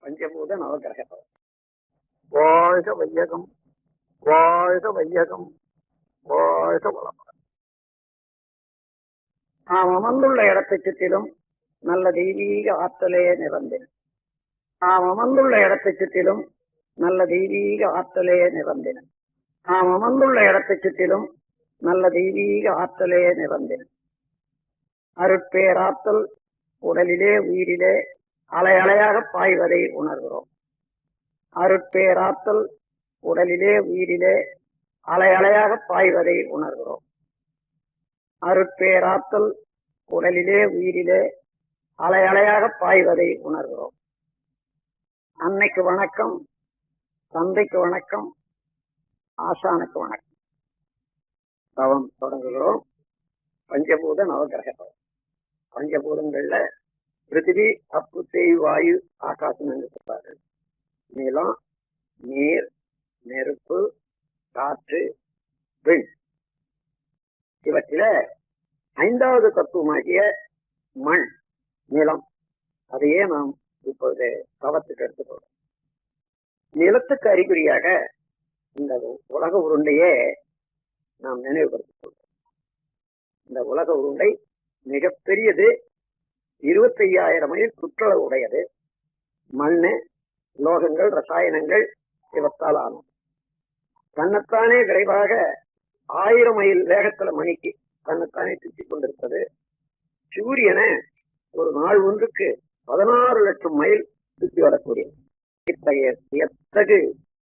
பஞ்சபூத நவகிரகம். வாழ்க வையகம், வாழ்க வையகம், வாழ்க வளமுடன். நாம் அமர்ந்துள்ள இடத்தை சுற்றிலும் நல்ல தெய்வீக ஆற்றலே நிறந்தேன். நாம் அமர்ந்துள்ள இடத்தை சுற்றிலும் நல்ல தெய்வீக ஆற்றலே நிறந்தேன். நாம் அமர்ந்துள்ள இடத்தை சுற்றிலும் நல்ல தெய்வீக ஆற்றலே நிறந்தேன். அருட்பேராற்றல் உடலிலே உயிரிலே அலை அலையாக பாய்வதை உணர்கிறோம். அருட்பேராற்றல் உடலிலே உயிரிலே அலை அலையாக பாய்வதை உணர்கிறோம். அருட்பேராற்றல் உடலிலே உயிரிலே அலை அலையாக பாய்வதை உணர்கிறோம். அன்னைக்கு வணக்கம், தந்தைக்கு வணக்கம், ஆசானுக்கு வணக்கம். தவம் தொடங்குகிறோம். பஞ்சபூத நவகிரகம். பஞ்சபூதங்கள்ல பிருத்திவி, அப்பு, தேய், வாயு, ஆகாசம் என்று சொல்றார்கள். நிலம், நீர், நெருப்பு, காற்று, விண். இவற்றில ஐந்தாவது தத்துவமாகிய மண், நிலம், அதையே நாம் இப்போது தவத்துக்கு எடுத்துக்கொள்வோம். நிலத்துக்கு அறிகுறியாக இந்த உலக உருண்டையே நாம் நினைவுபடுத்திக் கொள்வோம். இந்த உலக உருண்டை மிகப்பெரியது, 25,000 மைல் சுற்றளவு உடையது. மண்ணு, லோகங்கள், ரசாயனங்கள் இவற்றால் ஆனது. தன்னைத்தானே விரைவாக 1000 மைல் வேகத்துல மணிக்கு தன்னைத்தானே சுற்றிக் கொண்டிருப்பது. சூரியனை ஒரு நாள் ஒன்றுக்கு 16 லட்சம் மைல் சுற்றி வரக்கூடியது. இத்தகைய எத்தகு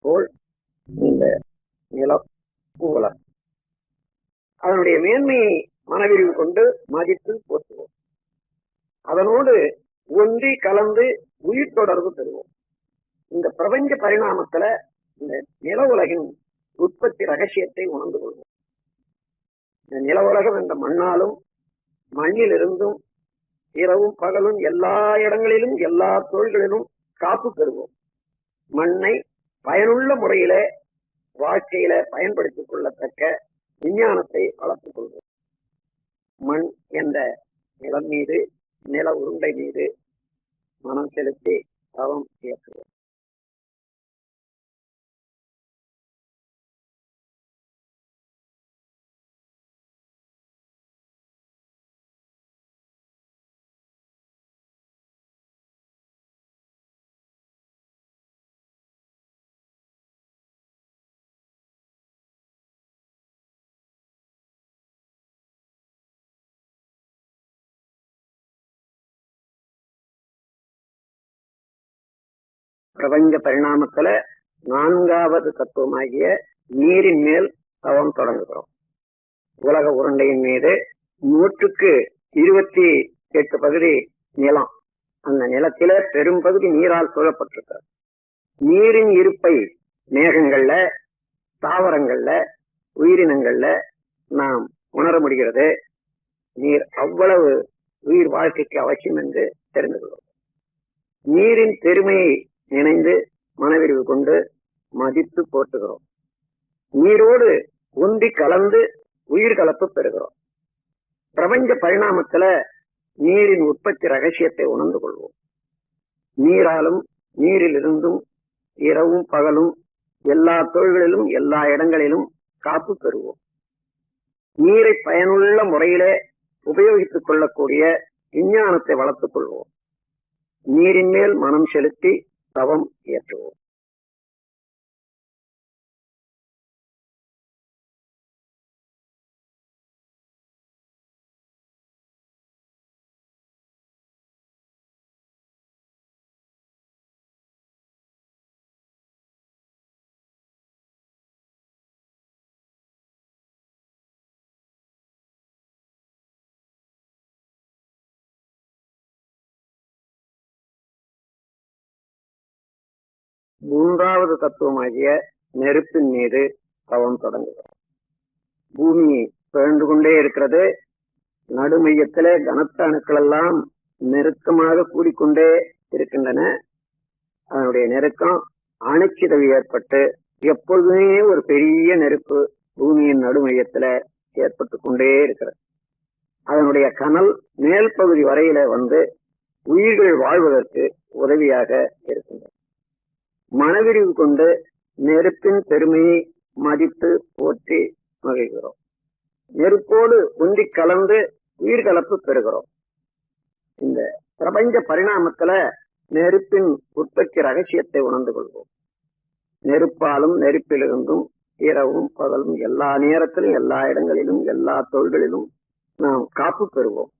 போல் இந்த நிலம், உலகம். அதனுடைய மேன்மையை மனவிரிவு கொண்டு மதித்து போற்றுவோம். அதனோடு ஒன்றி கலந்து உயிர் தொடர்பு பெறுவோம். இந்த பிரபஞ்ச பரிணாமத்துல இந்த நில உலகின் உற்பத்தி ரகசியத்தை உணர்ந்து கொள்வோம். இந்த நில உலகம் என்ற மண்ணாலும் மண்ணிலிருந்தும் இரவும் பகலும் எல்லா இடங்களிலும் எல்லா தொழில்களிலும் காப்பு பெறுவோம். மண்ணை பயனுள்ள முறையில வாழ்க்கையில பயன்படுத்திக் கொள்ளத்தக்க விஞ்ஞானத்தை வளர்த்துக் கொள்வோம். மண் என்ற நிலம் மீது, நில உருண்டை மீது மனம் செலுத்தி தவம் இயக்குவோம். பிரபஞ்ச பரிணாமத்துல 4வது தத்துவமாகிய நீரின் மேல் தவம் தொடங்குகிறோம். உலக உருண்டையின் மீது 128 பகுதி நிலம். அந்த நிலத்தில பெரும் பகுதி நீரால் சூழப்பட்டிருக்கிறது. நீரின் இருப்பை மேகங்கள்ல, தாவரங்கள்ல, உயிரினங்கள்ல நாம் உணர முடிகிறது. நீர் அவ்வளவு உயிர் வாழ்க்கைக்கு அவசியம் என்று தெரிந்து கொள்வோம். நீரின் பெருமையை நினைந்து மனவிரிவு கொண்டு மதித்து போற்றுகிறோம். நீரோடு ஒன்றி கலந்து உயிர் கலப்பு பெறுகிறோம். பிரபஞ்ச பரிணாமத்துல நீரின் உற்பத்தி ரகசியத்தை உணர்ந்து கொள்வோம். நீராலும் நீரிலிருந்தும் இரவும் பகலும் எல்லா தொழில்களிலும் எல்லா இடங்களிலும் காப்பு பெறுவோம். நீரை பயனுள்ள முறையிலே உபயோகித்துக் கொள்ளக்கூடிய விஞ்ஞானத்தை வளர்த்துக் கொள்வோம். நீரின் மேல் மனம் செலுத்தி தவம் இயற்றுவோம். மூன்றாவது தத்துவமாகிய நெருப்பின் மீது தவம் தொடங்குகிறோம். பூமி பிறந்து கொண்டே இருக்கிறது. நடுமையத்திலே கனத்த அணுக்கள் எல்லாம் நெருக்கமாக கூடிக்கொண்டே இருக்கின்றன. அதனுடைய நெருக்கம் அணுச்சிதவி ஏற்பட்டு எப்பொழுதுமே ஒரு பெரிய நெருப்பு பூமியின் நடுமையத்துல ஏற்பட்டு கொண்டே இருக்கிறது. அதனுடைய கனல் மேல் பகுதி வரையில வந்து உயிர்கள் வாழ்வதற்கு உதவியாக இருக்கின்றன. மனவிரிவு கொண்டு நெருப்பின் பெருமையை மதித்து போற்றி மகிழ்கிறோம். நெருப்போடு ஒன்றி கலந்து உயிர்கலப்பு பெறுகிறோம். இந்த பிரபஞ்ச பரிணாமத்துல நெருப்பின் உற்பத்தி ரகசியத்தை உணர்ந்து கொள்வோம். நெருப்பாலும் நெருப்பிலிருந்தும் இரவும் பகலும் எல்லா நேரத்திலும் எல்லா இடங்களிலும் எல்லா தொழில்களிலும் நாம் காப்பு பெறுவோம்.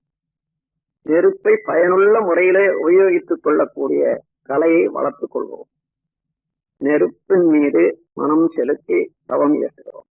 நெருப்பை பயனுள்ள முறையிலே உபயோகித்துக் கொள்ளக்கூடிய கலையை வளர்த்துக் கொள்வோம். நெருப்பின் மீது மனம் செலுத்தி தவம் இயற்றுகிறோம்.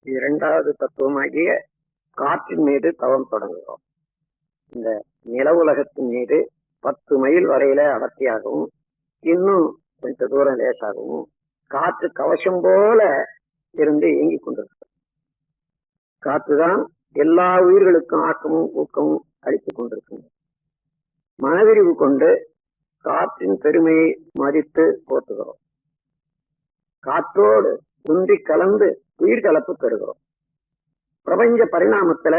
இரண்டாவது தத்துவமாகிய காற்றின் மீது தவம் தொடங்குகிறோம். இந்த நில உலகத்தின் மீது 10 மைல் வரையில அடர்த்தியாகவும் இன்னும் கொஞ்ச தூரம் லேசாகவும் காற்று கவசம் போல இருந்து இயங்கிக் கொண்டிருக்கிறது. காற்றுதான் எல்லா உயிர்களுக்கும் ஆக்கமும் ஊக்கமும் அளித்துக் கொண்டிருக்கின்றது. மனவிரிவு கொண்டு காற்றின் பெருமையை மதித்து போற்றுகிறோம். காற்றோடு ஒன்றி கலந்து உயிர் கலப்பு பெறுகிறோம். பிரபஞ்ச பரிணாமத்துல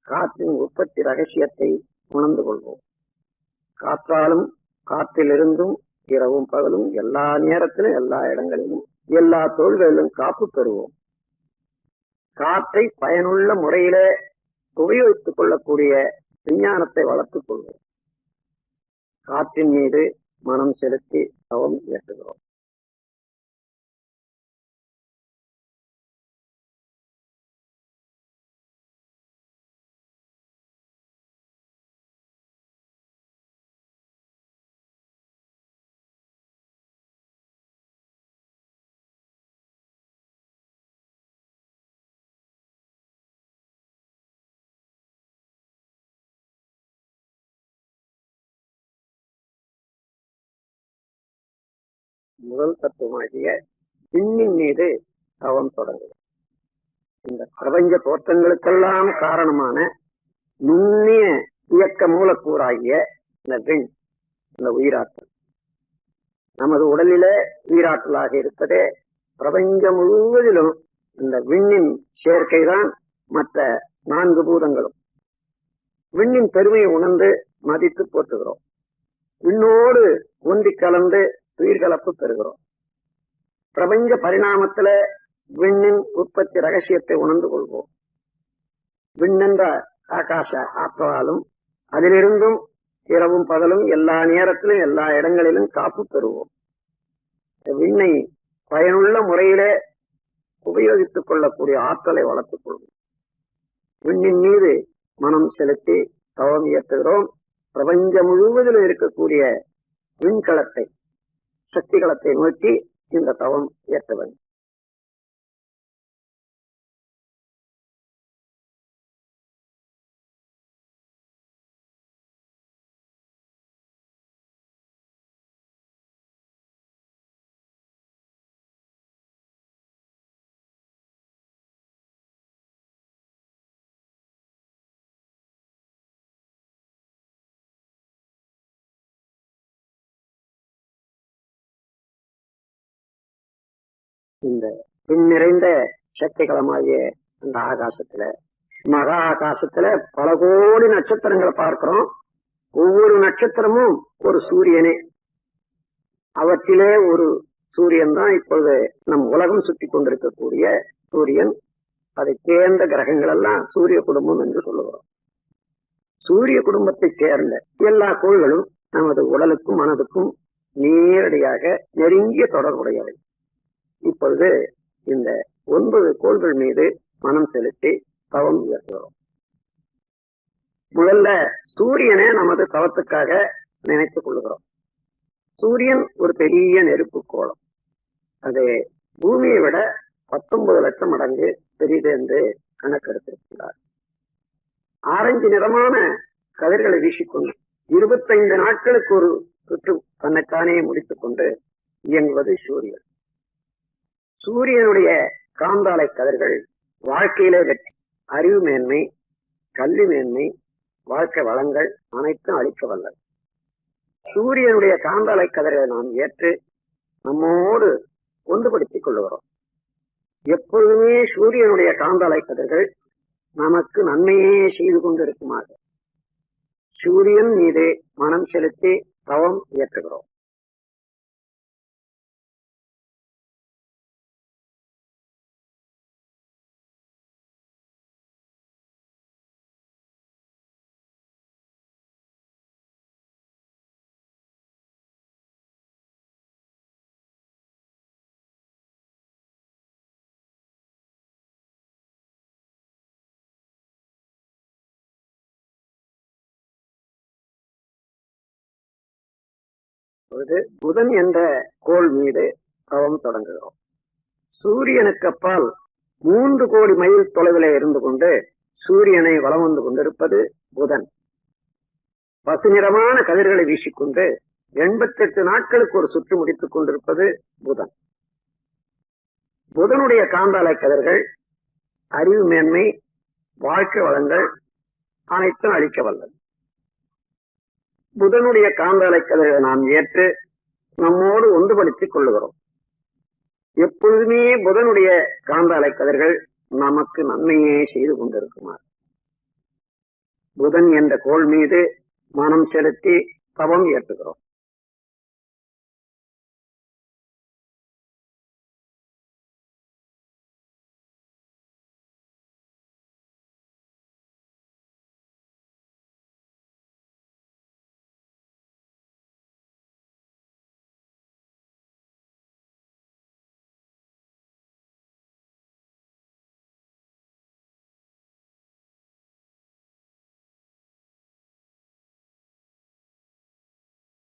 காற்றின் உற்பத்தி ரகசியத்தை உணர்ந்து கொள்வோம். காற்றாலும் காற்றிலிருந்தும் இரவும் பகலும் எல்லா நேரத்திலும் எல்லா இடங்களிலும் எல்லா தொழில்களிலும் காப்பு பெறுவோம். காற்றை பயனுள்ள முறையில உபயோகித்துக் கொள்ளக்கூடிய விஞ்ஞானத்தை வளர்த்துக் கொள்வோம். காற்றின் மீது மனம் செலுத்தி தவம் இயற்றுகிறோம். முதல் தத்துவமாகிய விண்ணின் மீது தவம் தொடங்குது. இந்த பிரபஞ்ச தோற்றங்களுக்கெல்லாம் காரணமான நுண்ணிய இயக்க மூலக்கூறாகிய இந்த விண், இந்த உயிராற்றல் நமது உடலிலே உயிராற்றலாக இருப்பதே பிரபஞ்சம் முழுவதிலும் இந்த விண்ணின் சேர்க்கைதான் மற்ற 4 பூதங்களும். விண்ணின் பெருமையை உணர்ந்து மதித்து போற்றுகிறோம். விண்ணோடு ஒன்றி கலந்து உயிர்கலப்பு பெறுகிறோம். பிரபஞ்ச பரிணாமத்துல விண்ணின் உற்பத்தி ரகசியத்தை உணர்ந்து கொள்வோம். விண்ணென்ற ஆகாச ஆற்றலாலும் அதிலிருந்தும் இரவும் பகலும் எல்லா நேரத்திலும் எல்லா இடங்களிலும் காப்பு பெறுவோம். விண்ணை பயனுள்ள முறையிலே உபயோகித்துக் கொள்ளக்கூடிய ஆற்றலை வளர்த்துக் கொள்வோம். விண்ணின் மீது மனம் செலுத்தி தவம் இயற்றுகிறோம். பிரபஞ்சம் முழுவதிலும் இருக்கக்கூடிய விண்கலத்தை சக்திகளத்தை நோக்கி இந்த தவம் இயற்ற வேண்டும். இந்த விண் நிறைந்த சக்திகளமாகிய அந்த ஆகாசத்துல, மகா ஆகாசத்துல பல கோடி நட்சத்திரங்களை பார்க்கிறோம். ஒவ்வொரு நட்சத்திரமும் ஒரு சூரியனே. அவற்றிலே ஒரு சூரியன் தான் இப்பொழுது நம் உலகம் சுற்றி கொண்டிருக்கக்கூடிய சூரியன். அதை சேர்ந்த கிரகங்கள் எல்லாம் சூரிய குடும்பம் என்று சொல்லுகிறோம். சூரிய குடும்பத்தை சேர்ந்த எல்லா கோள்களும் நமது உடலுக்கும் மனதுக்கும் நேரடியாக நெருங்கிய தொடர்புடையவை. இப்பொழுது இந்த 9 கோள்கள் மீது மனம் செலுத்தி தவம் இயற்றுகிறோம். முதல்ல சூரியனை நமது தவத்துக்காக நினைத்துக் கொள்கிறோம். சூரியன் ஒரு பெரிய நெருப்பு கோளம். அது பூமியை விட 19 லட்சம் மடங்கு பெரிது என்று கணக்கெடுத்திருக்கிறார். ஆரஞ்சு நிறமான கதிர்களை வீசிக்கொண்டு 25 நாட்களுக்கு ஒரு சுற்று தன்னைத்தானே முடித்துக் கொண்டு இயங்குவது சூரியன். சூரியனுடைய காந்தாலை கதிர்கள் வாழ்க்கையிலே வெற்றி, அறிவு மேன்மை, கல்வி மேன்மை, வாழ்க்கை வளங்கள் அனைத்தும் அளிக்க வல்லது. சூரியனுடைய காந்தாலை கதிர்களை நாம் ஏற்று நம்மோடு ஒன்றுபடுத்திக் கொள்ளுகிறோம். எப்பொழுதுமே சூரியனுடைய காந்தாலை கதிர்கள் நமக்கு நன்மையே செய்து கொண்டிருக்குமாக சூரியன் மீது மனம் செலுத்தி தவம் இயற்றுகிறோம். புதன் என்ற கோள் மீது தவம் தொடங்குகிறோம். சூரியனுக்கு அப்பால் 3 கோடி மைல் தொலைவிலே இருந்து கொண்டு சூரியனை வலம் வந்து கொண்டிருப்பது புதன். பசுநிறமான கதிர்களை வீசிக்கொண்டு 88 நாட்களுக்கு ஒரு சுற்று முடித்துக் கொண்டிருப்பது புதன். புதனுடைய காந்தாலை கதிர்கள் அறிவு மேன்மை, வாழ்க்கை வளங்கள் அனைத்தும் அளிக்க வல்லது. புதனுடைய காந்தாலை கதிர்களை நாம் ஏற்று நம்மோடு ஒன்றுபடுத்திக் கொள்ளுகிறோம். எப்பொழுதுமே புதனுடைய காந்தாலை கதிர்கள் நமக்கு நன்மையே செய்து கொண்டிருக்குமாறு புதன் என்ற கோள் மீது மனம் செலுத்தி தவம் ஏற்றுகிறோம்.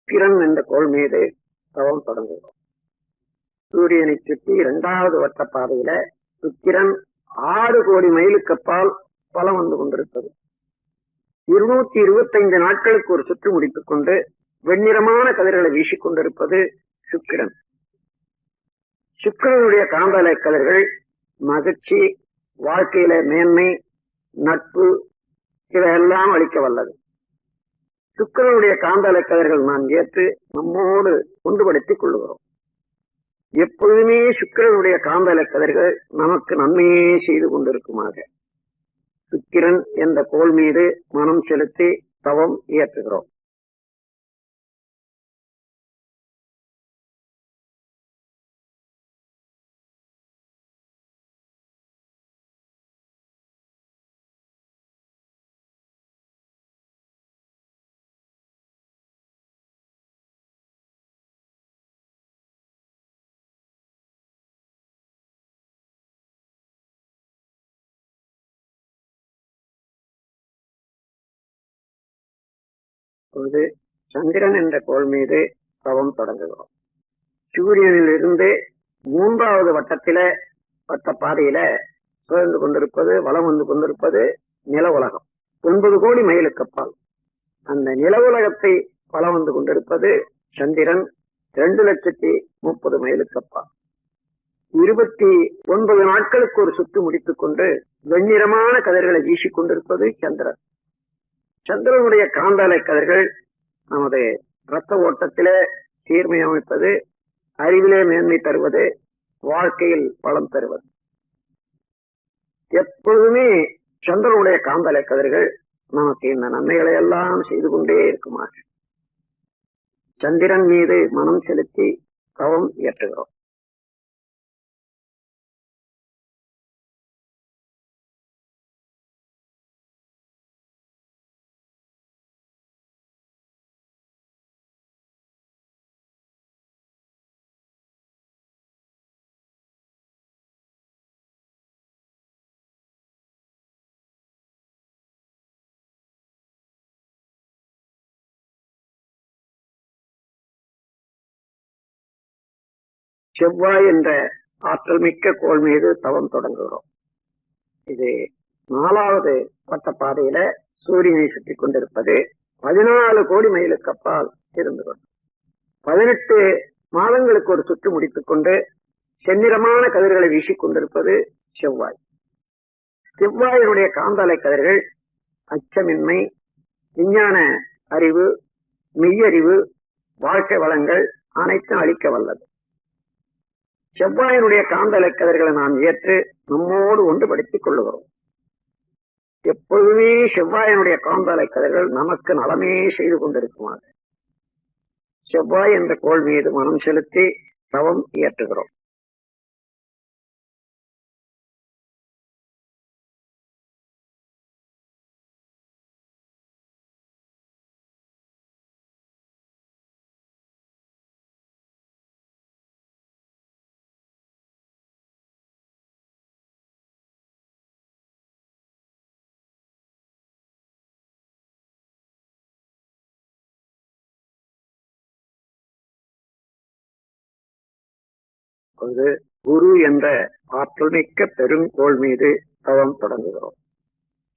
சுக்கிரன் என்ற கோள் மீது தவம் தொடங்குகிறோம். சூரியனை சுற்றி 2வது வட்ட பாதையில சுக்கிரன் 6 கோடி மைலுக்கு அப்பால் பலம் வந்து கொண்டிருப்பது. 225 நாட்களுக்கு ஒரு சுற்று முடித்துக் கொண்டு வெண்ணிறமான கதிர்களை வீசிக் கொண்டிருப்பது சுக்கிரன். சுக்கிரனுடைய காந்தாலை கதிர்கள் மகிழ்ச்சி, வாழ்க்கையில மேன்மை, நட்பு இவையெல்லாம் அளிக்க வல்லது. சுக்கிரனுடைய காந்தாலை கதிர்கள் நாம் ஏற்று நம்மோடு ஒன்றுபடுத்திக் கொள்ளுகிறோம். எப்பொழுதுமே சுக்கிரனுடைய காந்தாலை கதிர்கள் நமக்கு நன்மையே செய்து கொண்டிருக்குமாக சுக்கிரன் என்ற கோள் மீது மனம் செலுத்தி தவம் இயற்றுகிறோம். சந்திரன் என்ற கோள் மீது தவம் தொடங்குகிறோம். சூரியனில் இருந்து 3வது வட்டத்தில வட்ட பாதையில சுழன்று கொண்டிருப்பது, வலம் வந்து கொண்டிருப்பது நில உலகம். 9 கோடி மைலுக்கு அப்பால் அந்த நில உலகத்தை வலம் வந்து கொண்டிருப்பது சந்திரன். 2,30,030 மைலுக்கு அப்பால் 29 நாட்களுக்கு ஒரு சுற்று முடித்துக் கொண்டு வெண்ணிறமான கதிர்களை வீசிக் கொண்டிருப்பது சந்திரன். சந்திரனுடைய காந்தாலை கதிர்கள் நமது இரத்த ஓட்டத்திலே சீர்மை அமைப்பது, அறிவிலே மேன்மை தருவது, வாழ்க்கையில் பலம் தருவது. எப்பொழுதுமே சந்திரனுடைய காந்தாலை கதிர்கள் நமக்கு இந்த நன்மைகளை எல்லாம் செய்து கொண்டே இருக்குமாறு சந்திரன் மீது மனம் செலுத்தி தவம் இயற்றுகிறோம். செவ்வாய் என்ற ஆற்றல் மிக்க கோள் மீது தவம் தொடங்குகிறோம். இது 4வது வட்ட பாதையில சூரியனை சுற்றி கொண்டிருப்பது 14 கோடி மைலுக்கு அப்பால் இருந்து கொண்டு 18 மாதங்களுக்கு ஒரு சுற்று முடித்துக் கொண்டு செந்நிறமான கதிர்களை வீசிக் கொண்டிருப்பது செவ்வாய். செவ்வாயினுடைய காந்தாலை கதிர்கள் அச்சமின்மை, விஞ்ஞான அறிவு, மெய்யறிவு, வாழ்க்கை வளங்கள் அனைத்தும் அளிக்க வல்லது. செவ்வாயினுடைய காந்தலை கதிர்களை நாம் ஏற்று நம்மோடு ஒன்றுபடுத்திக் கொள்ளுகிறோம். எப்பொழுதுமே செவ்வாயினுடைய காந்தலை கதிர்கள் நமக்கு நலமே செய்து கொண்டிருக்குமாக செவ்வாய் என்ற கோள் மீது மனம் செலுத்தி தவம் இயற்றுகிறோம். குரு என்ற ஆற்றல் மிக்க பெருங்கோள் மீது தவம் தொடங்குகிறோம்.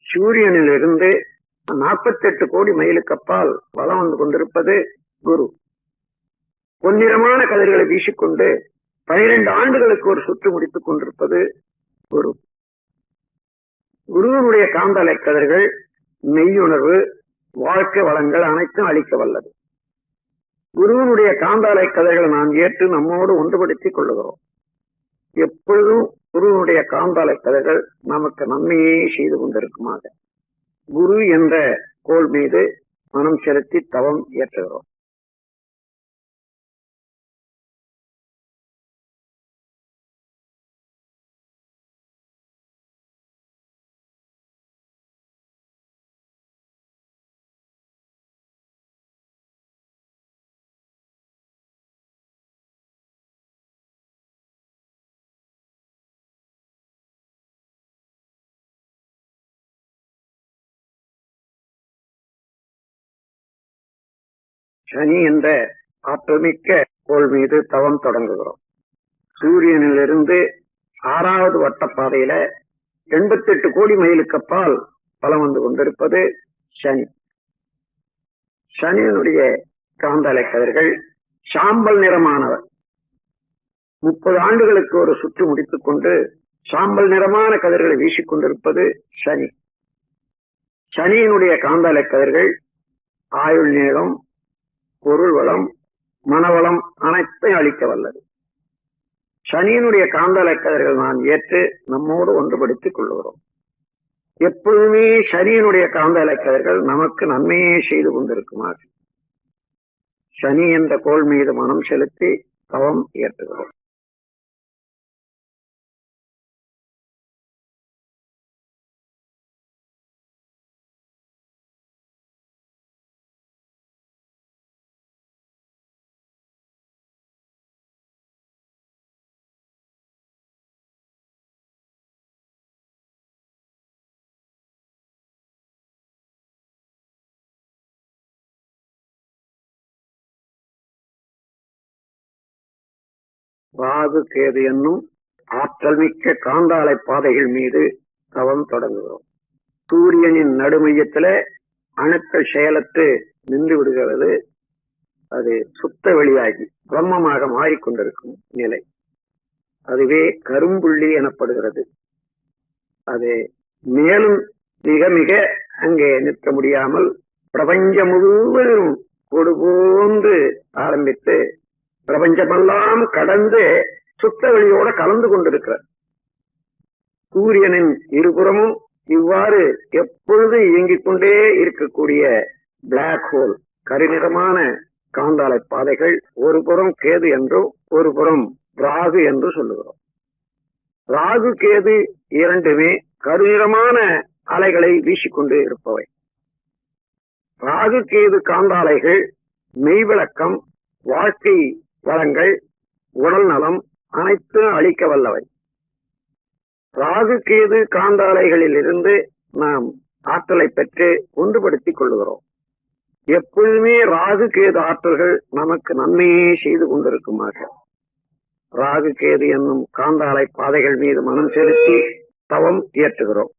சூரியனிலிருந்து 48 கோடி மைலுக்கு அப்பால் வலம் வந்து கொண்டிருப்பது குரு. பொன்னிறமான கதிர்களை வீசிக்கொண்டு 12 ஆண்டுகளுக்கு ஒரு சுற்று முடித்துக் கொண்டிருப்பது குரு. குருவனுடைய காந்தலை கதிர்கள் மெய்யுணர்வு, வாழ்க்கை வளங்கள் அனைத்தும் அளிக்க வல்லது. குருவனுடைய காந்தாலை கதைகளை நாம் ஏற்று நம்மோடு ஒன்றுபடுத்திக் கொள்ளுகிறோம். எப்பொழுதும் குருவனுடைய காந்தாலை கதைகள் நமக்கு நன்மையே செய்து கொண்டிருக்குமாக குரு என்ற கோள் மீது மனம் செலுத்தி தவம் ஏற்றுகிறோம். சனி என்ற ஆற்றல்மிக்க கோள் மீது தவம் தொடங்குகிறோம். சூரியனிலிருந்து 6வது வட்டப்பாதையில 88 கோடி மைலுக்கு அப்பால் பலம் வந்து கொண்டிருப்பது சனி. சனியினுடைய காந்தலை கதிர்கள் சாம்பல் நிறமானவர். 30 ஆண்டுகளுக்கு ஒரு சுற்று முடித்துக் கொண்டு சாம்பல் நிறமான கதிர்களை வீசிக்கொண்டிருப்பது சனி. சனியினுடைய காந்தலை கதிர்கள் ஆயுள் நீளம், பொருள் வளம், மனவளம் அனைத்தையும் அளிக்க வல்லது. சனியினுடைய காந்தலை கதிர்கள் நாம் ஏற்று நம்மோடு ஒன்றுபடுத்திக் கொள்ளுகிறோம். எப்பொழுதுமே சனியினுடைய காந்தலை கதிர்கள் நமக்கு நன்மையே செய்து கொண்டிருக்குமாறு சனி என்ற கோள் மீது மனம் செலுத்தி தவம் ஏற்றுகிறோம். ராகு கேது என்னும் ஆற்றல் மிக்க காந்தாலை பாதைகள் மீது தவம் தொடங்குகிறோம். சூரியனின் நடுமையத்தில அணுக்கள் செயலற்று நின்று விடுகிறது. அது சுத்த வெளியாகி பிரம்மமாக மாறிக்கொண்டிருக்கும் நிலை, அதுவே கரும்புள்ளி எனப்படுகிறது. அது மேலும் மிக மிக அங்கே நிற்க முடியாமல் பிரபஞ்சம் முழுவதும் கொடுபோன்று ஆரம்பித்து பிரபஞ்சமெல்லாம் கடந்து சுத்த வெளியோட கலந்து கொண்டிருக்கிறார். சூரியனின் இருபுறமும் இவ்வாறு எப்பொழுது இயங்கிக் கொண்டே இருக்கக்கூடிய பிளாக் ஹோல், கருநிறமான காந்தாலை பாதைகள் ஒரு புறம் கேது என்றும் ஒரு புறம் ராகு என்று சொல்லுகிறோம். ராகு கேது இரண்டுமே கருநிறமான அலைகளை வீசிக்கொண்டு இருப்பவை. ராகு கேது காந்தாலைகள் மெய்விளக்கம், வாழ்க்கை வளங்கள், உடல் நலம் அனைத்தும் அளிக்க வல்லவை. ராகு கேது காந்தாலைகளில் இருந்து நாம் ஆற்றலை பெற்று ஒன்றுபடுத்திக் கொள்ளுகிறோம். எப்பொழுதுமே ராகு கேது ஆற்றல்கள் நமக்கு நன்மையே செய்து கொண்டிருக்குமாக ராகு கேது என்னும் காந்தாலை பாதைகள் மீது மனம் செலுத்தி தவம் இயற்றுகிறோம்.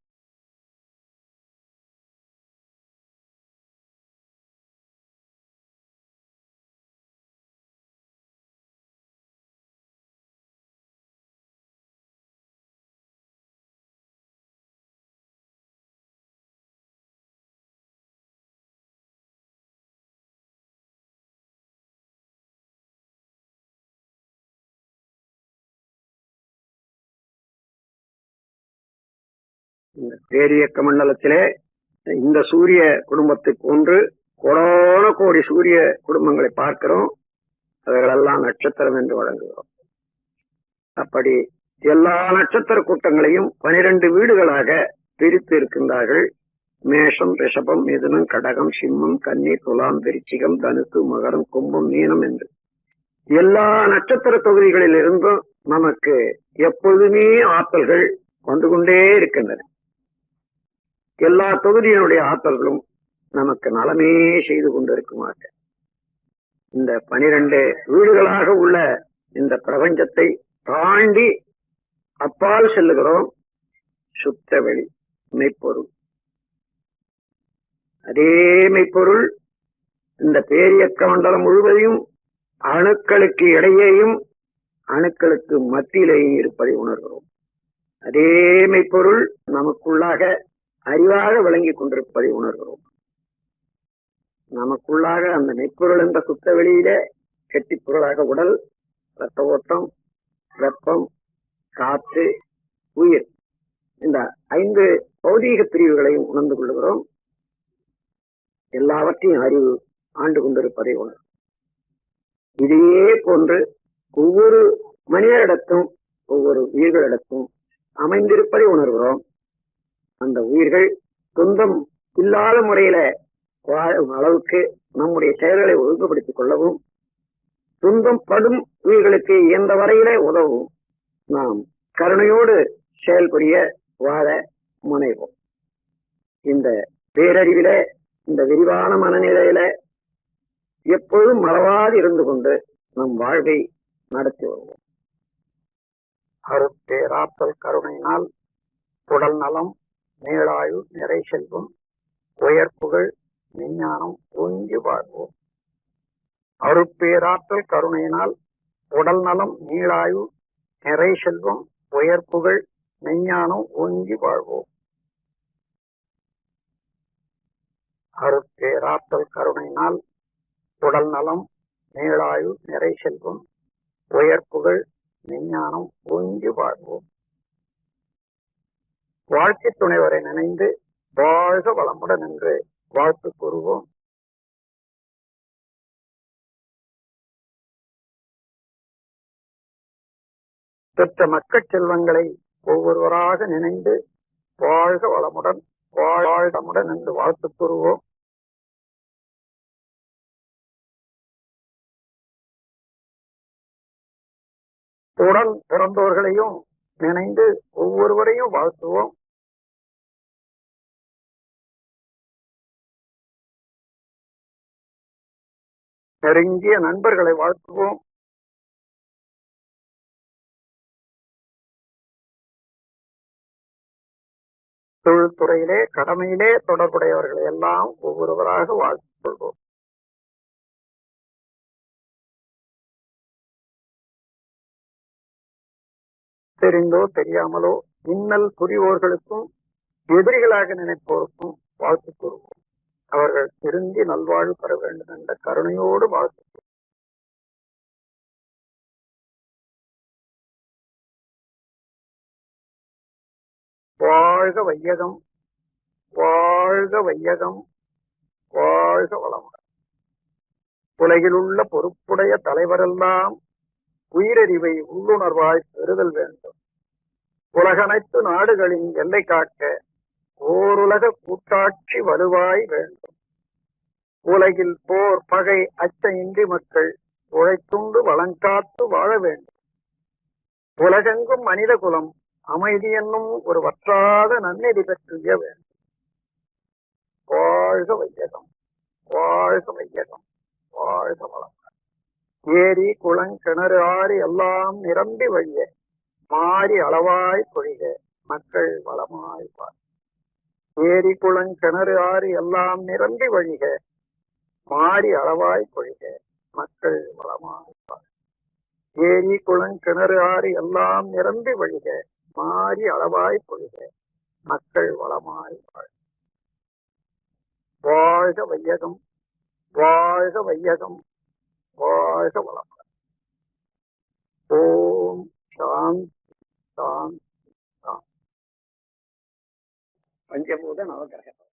இந்த பேரியக்க மண்டலத்திலே இந்த சூரிய குடும்பத்தை போன்று கோடான கோடி சூரிய குடும்பங்களை பார்க்கிறோம். அவைகளெல்லாம் நட்சத்திரம் என்று வழங்குகிறோம். அப்படி எல்லா நட்சத்திர கூட்டங்களையும் 12 வீடுகளாக பிரித்து இருக்கின்றார்கள். மேஷம், ரிஷபம், மிதுனம், கடகம், சிம்மம், கன்னி, துலாம், விருச்சிகம், தனுசு, மகரம், கும்பம், மீனம் என்று எல்லா நட்சத்திர தொகுதிகளில் இருந்தும் நமக்கு எப்பொழுதுமே ஆற்றல்கள் வந்து கொண்டே இருக்கின்றன. எல்லா தொகுதியினுடைய ஆற்றல்களும் நமக்கு நலமே செய்து கொண்டிருக்குமாக இந்த 12 வீடுகளாக உள்ள இந்த பிரபஞ்சத்தை தாண்டி அப்பால் செல்லுகிறோம். சுத்த வெளி மெய்ப்பொருள். அதே மெய்ப்பொருள் இந்த பேரியக்க மண்டலம் முழுவதையும் அணுக்களுக்கு இடையேயும் அணுக்களுக்கு மத்தியிலேயும் இருப்பதை உணர்கிறோம். அதே மெய்ப்பொருள் நமக்குள்ளாக அறிவாக விளங்கிக் கொண்டிருப்பதை உணர்கிறோம். நமக்குள்ளாக அந்த மெய்ப்பொருள் என்ற சுத்த வெளியில கெட்டிப் பொருளாக உடல், ரத்த ஓட்டம், வெப்பம், காற்று, உயிர், இந்த 5 பௌதீக பிரிவுகளையும் உணர்ந்து கொள்கிறோம். எல்லாவற்றையும் அறிவு ஆண்டு கொண்டிருப்பதை உணர். இதையே போன்று ஒவ்வொரு மனிதரிடத்தும் ஒவ்வொரு உயிர்களிடத்தும் அமைந்திருப்பதை உணர்கிறோம். அந்த உயிர்கள் சொந்தம் இல்லாத முறையில வாழும் அளவுக்கு நம்முடைய செயல்களை ஒழுங்குபடுத்திக் கொள்ளவும், துன்பம் படும் உயிர்களுக்கு இயன்ற வரையிலே உதவும் நாம் கருணையோடு செயல்புரிய வாழ முனைவோம். இந்த பேரறிவில, இந்த விரிவான மனநிலையில எப்பொழுதும் மறவாது இருந்து கொண்டு நம் வாழ்வை நடத்தி வருவோம். அருட்பேராற்றல் கருணையினால் உடல் நலம், நீளாயு, நிறை செல்வம், உயர்ப்புகள், விஞ்ஞானம் ஓங்கி வாழ்வோம். அருட்பேராற்றல் கருணையினால் உடல் நலம், நீளாயு, நிறை செல்வம், உயர்ப்புகள், விஞ்ஞானம் ஓங்கி வாழ்வோம். அருட்பேராற்றல் கருணையினால் உடல் நலம், நீளாயு, நிறை செல்வம், உயர்ப்புகள், விஞ்ஞானம் ஓங்கி வாழ்வோம். வாழ்க்கை துணைவரை நினைந்து வாழ்க வளமுடன் என்று வாழ்த்து கூறுவோம். பெற்ற மக்கள் செல்வங்களை ஒவ்வொருவராக நினைந்து வாழ்க வளமுடன் வாழ்முடன் என்று வாழ்த்து கூறுவோம். உடன் பிறந்தோர்களையும் நினைந்து ஒவ்வொருவரையும் வாழ்த்துவோம். நெருங்கிய நண்பர்களை வாழ்த்துவோம். தொழில்துறையிலே, கடமையிலே தொடர்புடையவர்களை எல்லாம் ஒவ்வொருவராக வாழ்த்துக் கொள்வோம். தெரிந்தோ தெரியாமலோ இன்னல் புரிவோர்களுக்கும் எதிரிகளாக நினைப்போருக்கும் வாழ்த்து கூறுவோம். அவர்கள் திருந்தி நல்வாழ்வு பெற வேண்டும் என்ற கருணையோடு வாழ்த்து. வாழ்க வையகம், வாழ்க வையகம், வாழ்க வளமுடன். உலகில் உள்ள பொறுப்புடைய தலைவரெல்லாம் உயிரறிவை உள்ளுணர்வாய் பெறுதல் வேண்டும். உலகனைத்து நாடுகளின் எல்லை காக்க ஓருலக கூட்டாட்சி வலுவாய் வேண்டும். உலகில் போர், பகை, அச்சமின்றி மக்கள் உழைத்துண்டு வளங்காத்து வாழ வேண்டும். உலகெங்கும் மனித குலம் அமைதி என்னும் ஒரு வற்றாத நன்னெறி பெற்றிய வேண்டும். வாழ்க வையகம், வாழ்க வையகம், வாழ்க வளம். ஏரி, குளம், கிணறு, ஆறு எல்லாம் நிரம்பி வழிய மாறி அளவாய் பொழிக மக்கள் வளமாய் வாழ். ஏரி, குளம், கிணறு, ஆறு எல்லாம் நிரம்பி வழிக மாறி அளவாய் பொழிக மக்கள் வளமாய் வாழ். ஏரி, குளம், கிணறு, ஆறு எல்லாம் நிரம்பி வழிக மாறி அளவாய் பொழிக மக்கள் வளமாய் வாழ். வாழ்க வையகம், வாழ்க வையகம், வாழ்க வளமுடன். ஓம் சாந்தி சாந்தி. பஞ்சபூத நவகிரகம்.